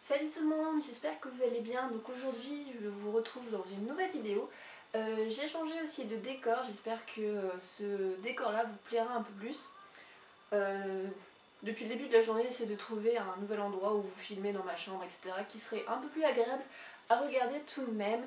Salut tout le monde, j'espère que vous allez bien. Donc aujourd'hui je vous retrouve dans une nouvelle vidéo. J'ai changé aussi de décor, j'espère que ce décor là vous plaira un peu plus. Euh, Depuis le début de la journée j'essaie de trouver un nouvel endroit où vous filmez dans ma chambre, etc. qui serait un peu plus agréable à regarder tout de même.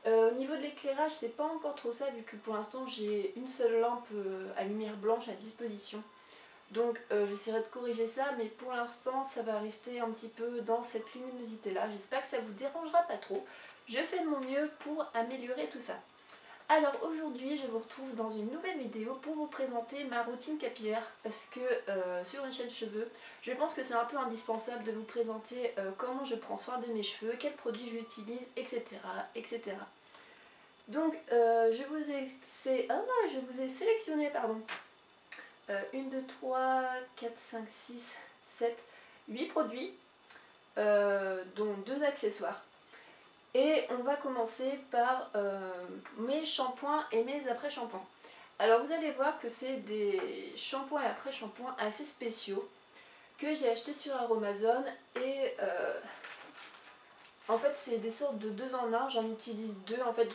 Au niveau de l'éclairage c'est pas encore trop ça vu que pour l'instant j'ai une seule lampe à lumière blanche à disposition. Donc j'essaierai de corriger ça, mais pour l'instant ça va rester un petit peu dans cette luminosité là. J'espère que ça vous dérangera pas trop. Je fais de mon mieux pour améliorer tout ça. Alors aujourd'hui je vous retrouve dans une nouvelle vidéo pour vous présenter ma routine capillaire parce que sur une chaîne cheveux, je pense que c'est un peu indispensable de vous présenter comment je prends soin de mes cheveux, quels produits j'utilise, etc. etc. Donc je vous ai sélectionné 1, 2, 3, 4, 5, 6, 7, 8 produits, dont 2 accessoires. Et on va commencer par mes shampoings et mes après-shampoings. Alors vous allez voir que c'est des shampoings et après-shampoings assez spéciaux que j'ai acheté sur Aromazone et en fait c'est des sortes de 2 en 1, j'en utilise 2, en fait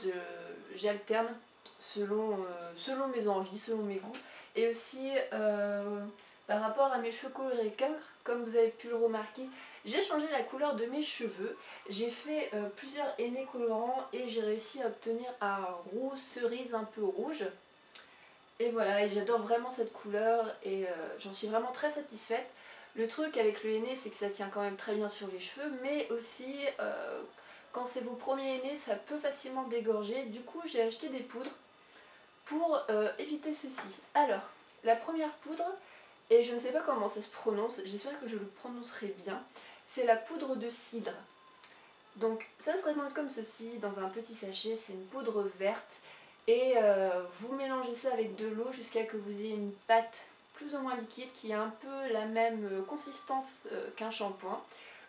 j'alterne selon mes envies, selon mes goûts et aussi par rapport à mes cheveux colorés comme vous avez pu le remarquer, j'ai changé la couleur de mes cheveux, j'ai fait plusieurs henné colorants et j'ai réussi à obtenir un roux cerise un peu rouge. Et voilà, et j'adore vraiment cette couleur et j'en suis vraiment très satisfaite. Le truc avec le henné, c'est que ça tient quand même très bien sur les cheveux, mais aussi quand c'est vos premiers henné, ça peut facilement dégorger. Du coup, j'ai acheté des poudres pour éviter ceci. Alors, la première poudre, et je ne sais pas comment ça se prononce, j'espère que je le prononcerai bien, c'est la poudre de cidre. Donc ça se présente comme ceci, dans un petit sachet, c'est une poudre verte et vous mélangez ça avec de l'eau jusqu'à que vous ayez une pâte plus ou moins liquide qui a un peu la même consistance qu'un shampoing.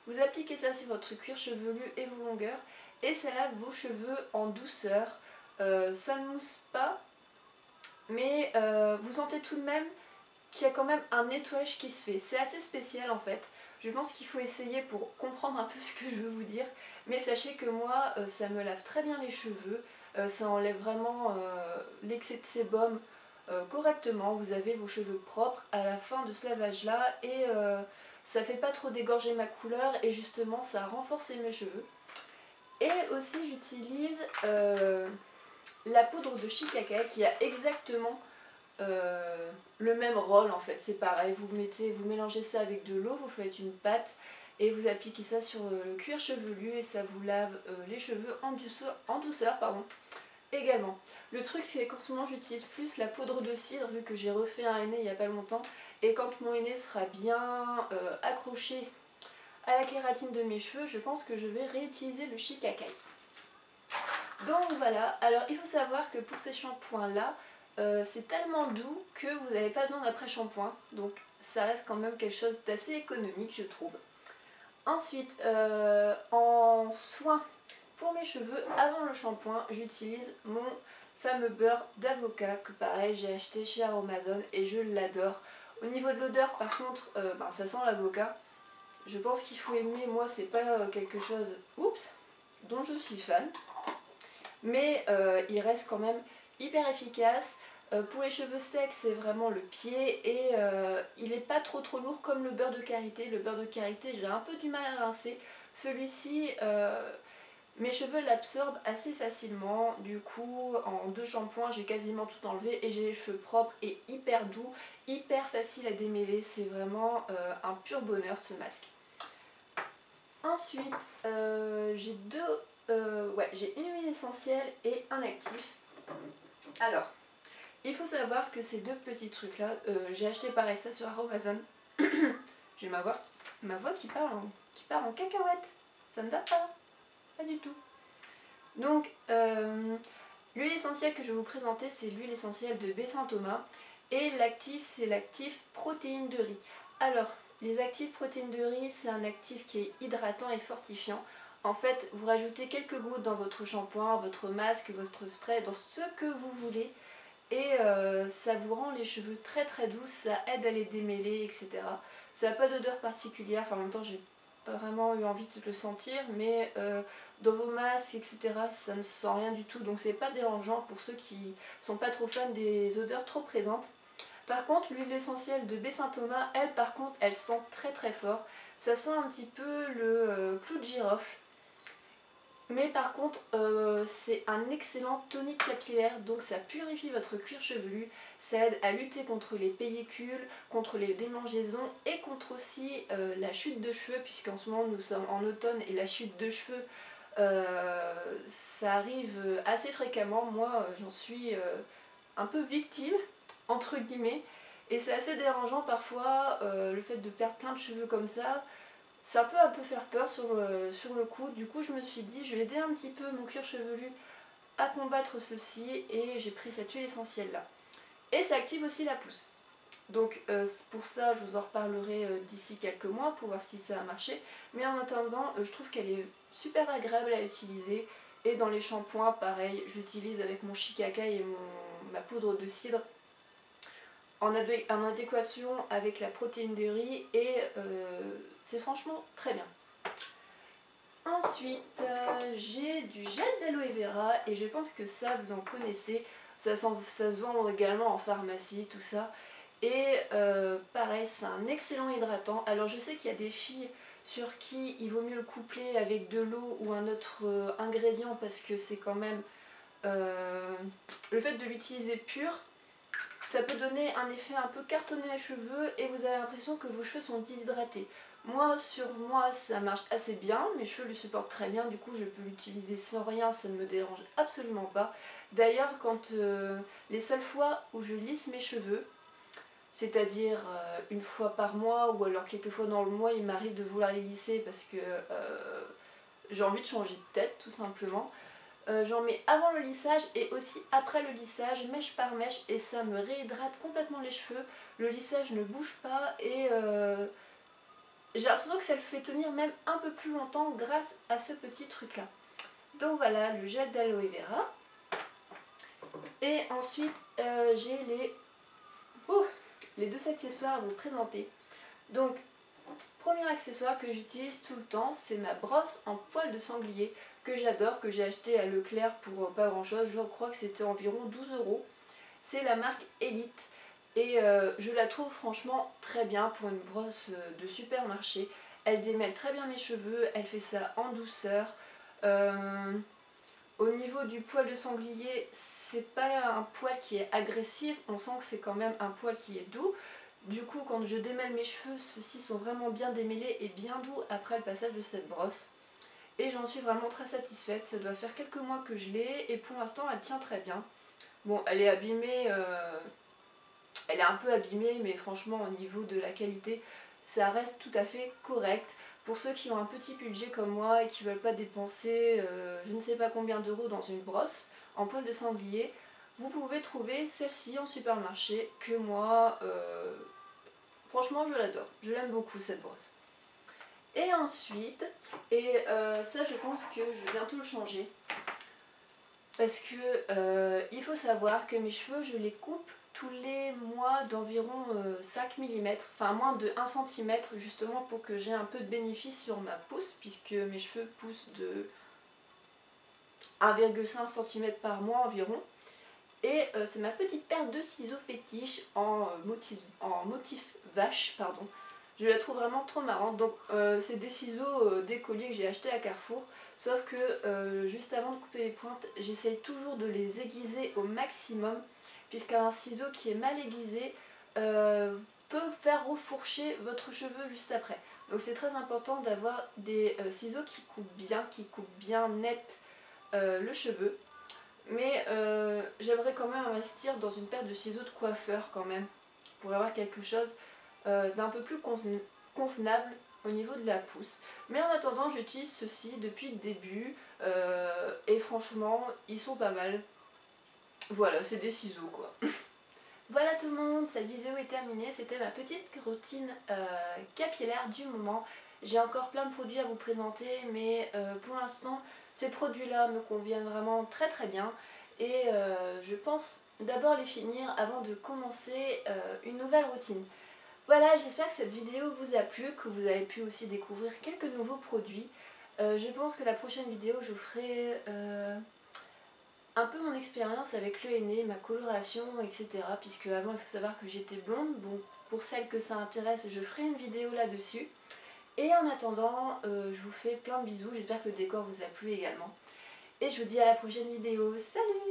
Vous appliquez ça sur votre cuir chevelu et vos longueurs et ça lave vos cheveux en douceur. Ça ne mousse pas, mais vous sentez tout de même qu'il y a quand même un nettoyage qui se fait. C'est assez spécial en fait. Je pense qu'il faut essayer pour comprendre un peu ce que je veux vous dire. Mais sachez que moi, ça me lave très bien les cheveux. Ça enlève vraiment l'excès de sébum correctement. Vous avez vos cheveux propres à la fin de ce lavage là. Et ça fait pas trop dégorger ma couleur. Et justement, ça a renforcé mes cheveux. Et aussi, j'utilise la poudre de Shikaka qui a exactement le même rôle en fait, c'est pareil, vous mélangez ça avec de l'eau, vous faites une pâte et vous appliquez ça sur le cuir chevelu et ça vous lave les cheveux en douceur pardon, également. Le truc c'est qu'en ce moment j'utilise plus la poudre de cidre vu que j'ai refait un henné il n'y a pas longtemps et quand mon henné sera bien accroché à la kératine de mes cheveux, je pense que je vais réutiliser le Shikakai. Donc voilà, alors il faut savoir que pour ces shampoings là, c'est tellement doux que vous n'avez pas besoin d'après-shampoing, donc ça reste quand même quelque chose d'assez économique je trouve. Ensuite, en soin pour mes cheveux, avant le shampoing, j'utilise mon fameux beurre d'avocat que pareil j'ai acheté chez Aromazone et je l'adore. Au niveau de l'odeur par contre, ça sent l'avocat. Je pense qu'il faut aimer, moi c'est pas quelque chose dont je suis fan. Mais il reste quand même hyper efficace. Pour les cheveux secs, c'est vraiment le pied et il n'est pas trop lourd comme le beurre de karité. Le beurre de karité, j'ai un peu du mal à rincer. Celui-ci, mes cheveux l'absorbent assez facilement. Du coup, en 2 shampoings, j'ai quasiment tout enlevé et j'ai les cheveux propres et hyper doux, hyper facile à démêler. C'est vraiment un pur bonheur ce masque. Ensuite, j'ai une huile essentielle et un actif. Alors, il faut savoir que ces 2 petits trucs là, j'ai acheté pareil ça sur Amazon. J'ai ma voix qui part en cacahuète. Ça ne va pas du tout. Donc, l'huile essentielle que je vais vous présenter, c'est l'huile essentielle de baie Saint-Thomas. Et l'actif, c'est l'actif protéine de riz. Alors, les actifs protéines de riz, c'est un actif qui est hydratant et fortifiant. En fait, vous rajoutez quelques gouttes dans votre shampoing, votre masque, votre spray, dans ce que vous voulez. Et ça vous rend les cheveux très doux, ça aide à les démêler, etc. Ça n'a pas d'odeur particulière, enfin en même temps pas vraiment eu envie de le sentir, mais dans vos masques, etc., ça ne sent rien du tout, donc c'est pas dérangeant pour ceux qui sont pas trop fans des odeurs trop présentes. Par contre, l'huile essentielle de baie Saint-Thomas, elle par contre, elle sent très très fort. Ça sent un petit peu le clou de girofle. Mais par contre, c'est un excellent tonique capillaire, donc ça purifie votre cuir chevelu, ça aide à lutter contre les pellicules, contre les démangeaisons et contre aussi la chute de cheveux, puisqu'en ce moment nous sommes en automne et la chute de cheveux, ça arrive assez fréquemment. Moi, j'en suis un peu victime, entre guillemets, et c'est assez dérangeant parfois le fait de perdre plein de cheveux comme ça peut un peu faire peur sur le coup. Du coup, je me suis dit, je vais aider un petit peu mon cuir chevelu à combattre ceci, et j'ai pris cette huile essentielle là. Et ça active aussi la pousse. Donc pour ça, je vous en reparlerai d'ici quelques mois pour voir si ça a marché. Mais en attendant, je trouve qu'elle est super agréable à utiliser. Et dans les shampoings, pareil, je l'utilise avec mon shikakai et ma poudre de cidre en adéquation avec la protéine de riz, et c'est franchement très bien. Ensuite, j'ai du gel d'aloe vera, et je pense que ça vous en connaissez, ça se vend également en pharmacie, tout ça. Et pareil, c'est un excellent hydratant. Alors je sais qu'il y a des filles sur qui il vaut mieux le coupler avec de l'eau ou un autre ingrédient, parce que c'est quand même le fait de l'utiliser pur, ça peut donner un effet un peu cartonné à cheveux et vous avez l'impression que vos cheveux sont déshydratés. Moi, sur moi, ça marche assez bien, mes cheveux le supportent très bien, du coup je peux l'utiliser sans rien, ça ne me dérange absolument pas. D'ailleurs, quand les seules fois où je lisse mes cheveux, c'est-à-dire une fois par mois ou alors quelques fois dans le mois, il m'arrive de vouloir les lisser parce que j'ai envie de changer de tête tout simplement. J'en mets avant le lissage et aussi après le lissage, mèche par mèche, et ça me réhydrate complètement les cheveux. Le lissage ne bouge pas et j'ai l'impression que ça le fait tenir même un peu plus longtemps grâce à ce petit truc là. Donc voilà, le gel d'aloe vera. Et ensuite j'ai les deux accessoires à vous présenter. Donc premier accessoire que j'utilise tout le temps, c'est ma brosse en poil de sanglier que j'adore, que j'ai acheté à Leclerc pour pas grand chose, je crois que c'était environ 12 €. C'est la marque Elite et je la trouve franchement très bien pour une brosse de supermarché. Elle démêle très bien mes cheveux, elle fait ça en douceur. Au niveau du poil de sanglier, c'est pas un poil qui est agressif, on sent que c'est quand même un poil qui est doux. Du coup, quand je démêle mes cheveux, ceux-ci sont vraiment bien démêlés et bien doux après le passage de cette brosse. Et j'en suis vraiment très satisfaite. Ça doit faire quelques mois que je l'ai et pour l'instant, elle tient très bien. Bon, elle est abîmée, elle est un peu abîmée, mais franchement, au niveau de la qualité, ça reste tout à fait correct. Pour ceux qui ont un petit budget comme moi et qui ne veulent pas dépenser je ne sais pas combien d'euros dans une brosse en poil de sanglier, vous pouvez trouver celle-ci en supermarché que moi, franchement je l'adore, je l'aime beaucoup cette brosse. Et ensuite, ça je pense que je vais bientôt le changer, parce que il faut savoir que mes cheveux je les coupe tous les mois d'environ 5 mm, enfin moins de 1 cm, justement pour que j'ai un peu de bénéfice sur ma pousse, puisque mes cheveux poussent de 1,5 cm par mois environ. Et c'est ma petite paire de ciseaux fétiche en motif vache, pardon. Je la trouve vraiment trop marrante. Donc c'est des ciseaux d'écolier que j'ai acheté à Carrefour. Sauf que juste avant de couper les pointes, j'essaye toujours de les aiguiser au maximum, puisqu'un ciseau qui est mal aiguisé peut faire refourcher votre cheveu juste après. Donc c'est très important d'avoir des ciseaux qui coupent bien net le cheveu. Mais j'aimerais quand même investir dans une paire de ciseaux de coiffeur quand même, pour avoir quelque chose d'un peu plus convenable au niveau de la pousse. Mais en attendant, j'utilise ceux-ci depuis le début et franchement, ils sont pas mal. Voilà, c'est des ciseaux quoi. Voilà tout le monde, cette vidéo est terminée, c'était ma petite routine capillaire du moment. J'ai encore plein de produits à vous présenter, mais pour l'instant, ces produits-là me conviennent vraiment très très bien. Et je pense d'abord les finir avant de commencer une nouvelle routine. Voilà, j'espère que cette vidéo vous a plu, que vous avez pu aussi découvrir quelques nouveaux produits. Je pense que la prochaine vidéo, je vous ferai un peu mon expérience avec le henné, ma coloration, etc. Puisque avant, il faut savoir que j'étais blonde. Bon, pour celles que ça intéresse, je ferai une vidéo là-dessus. Et en attendant, je vous fais plein de bisous. J'espère que le décor vous a plu également. Et je vous dis à la prochaine vidéo. Salut!